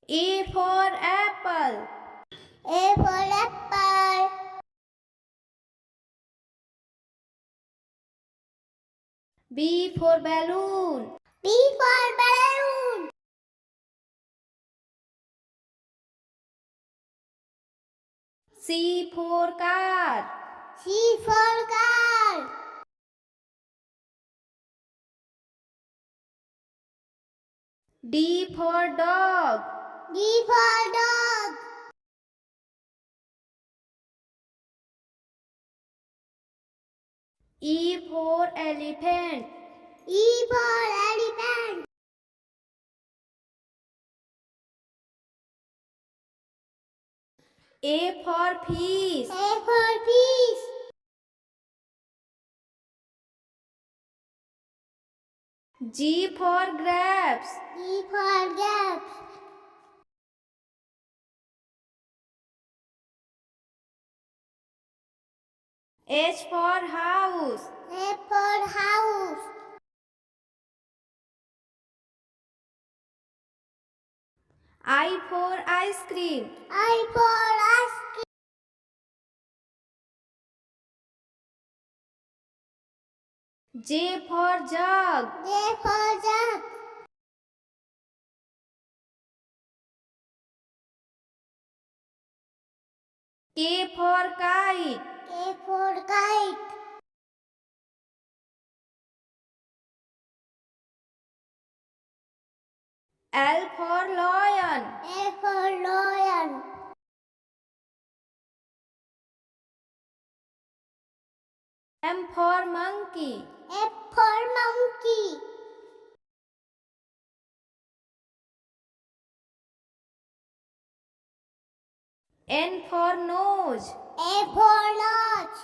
A for apple. A for apple. B for balloon. B for balloon. C for car. C for car. D for dog. D for dog. E for elephant. E for elephant. A for fish. A for fish. G for grapes. G for grapes. H for house. H for house. I for ice cream. I for ice cream. J for jug. J for jug. K for kite. K for kite. L for lion. L for lion. M for monkey. M for monkey. N for nose. A for nose.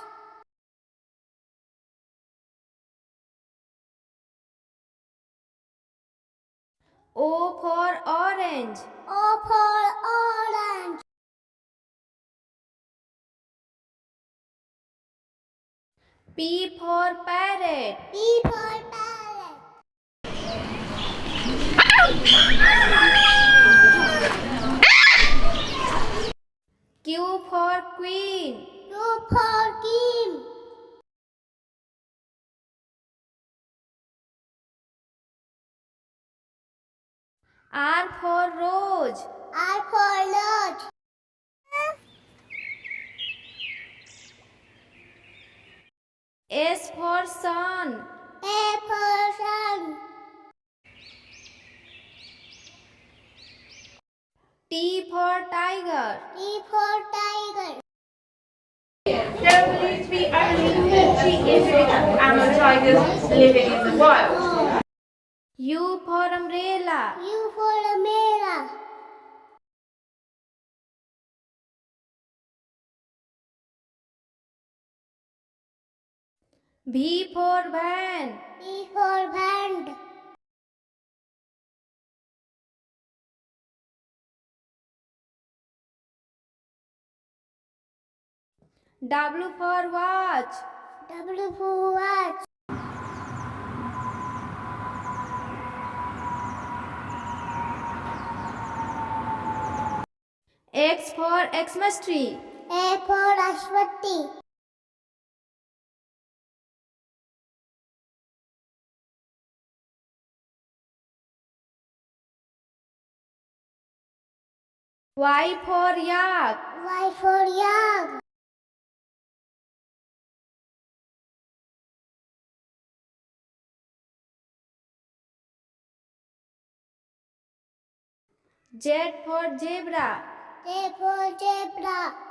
O for orange. O for orange. P for parrot. P for parrot. Q for queen. Q for king. R for rose. R for rose. S for sun. A for sun. T for tiger. T for tiger. There are believed to be only 40 individual adult tigers living in the wild. U for umbrella. U for umbrella. V for van. V for van. W for watch. W for watch. X for Xmas tree. A for Ashwati. Y for yak. Y for yak. Z for zebra. Z for zebra.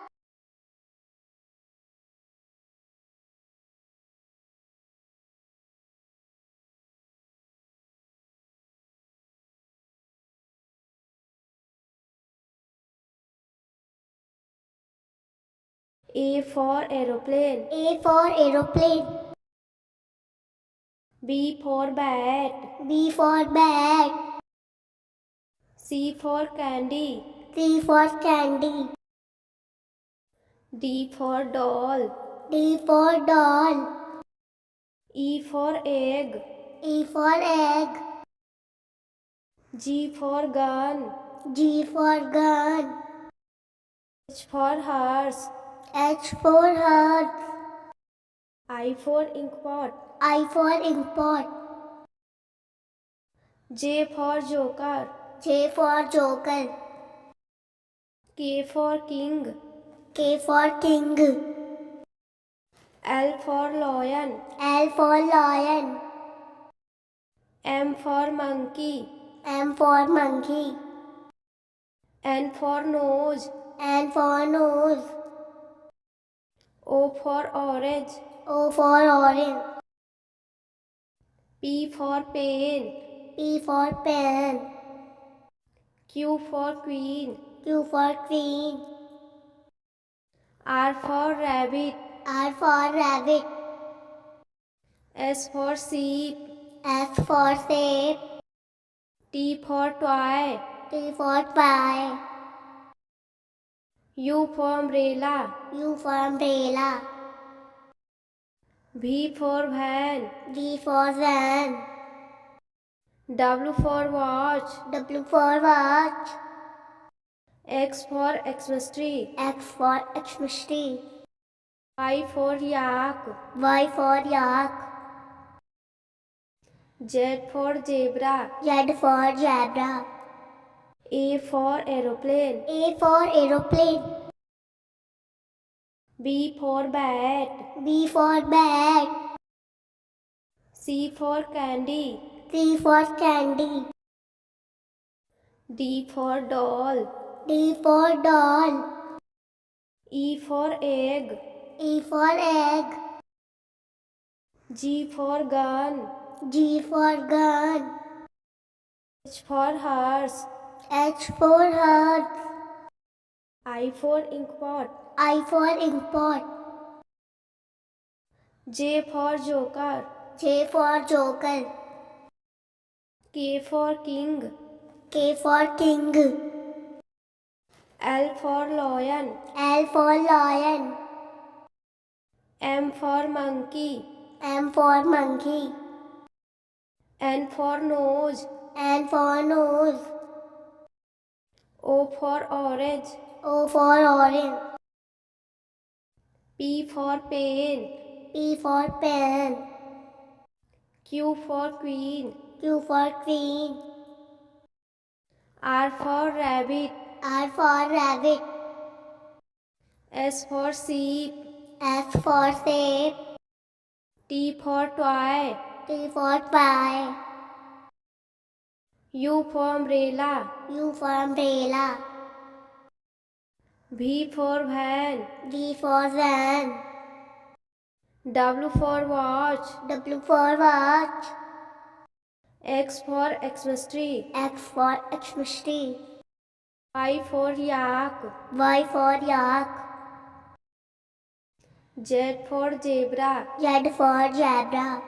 A for aeroplane. A for aeroplane. B for bat. B for bat. C for candy. C for candy. D for doll. D for doll. E for egg. E for egg. G for gun. G for gun. H for horse. H for horse. I for inkpot. I for inkpot. J for joker. J for joker. K for king. K for king. L for lion. L for lion. M for monkey. M for monkey. N for nose. N for nose. O for orange. O for orange. P for pen. P for pen. Q for queen. Q for queen. R for rabbit. R for rabbit. S for sheep. S for sheep. T for toy. T for toy. U for umbrella. U for umbrella. V for van. V for van. W for watch. W for watch. X for Xmas tree. X for Xmas tree. Y for yak. Y for yak. Z for zebra. Z for zebra. A for aeroplane. A for aeroplane. B for bat. B for bat. C for candy. C for candy. D for doll. D for doll. E for egg. E for egg. G for gun. G for gun. H for horse. H for horse. I for inkpot. I for inkpot. J for joker. J for joker. K for king. K for king. L for lion. L for lion. M for monkey. M for monkey. N for nose. N for nose. O for orange. O for orange. P for pen. P for pen. Q for queen. Q for queen. R for rabbit. R for rabbit. S for sheep. S for sheep. T for toy. T for toy. U for umbrella. U for umbrella. V for van. V for van. W for watch. W for watch. X for Xmas tree. X for Xmas tree. Y for yak. Y for yak. Z for zebra. Z for zebra.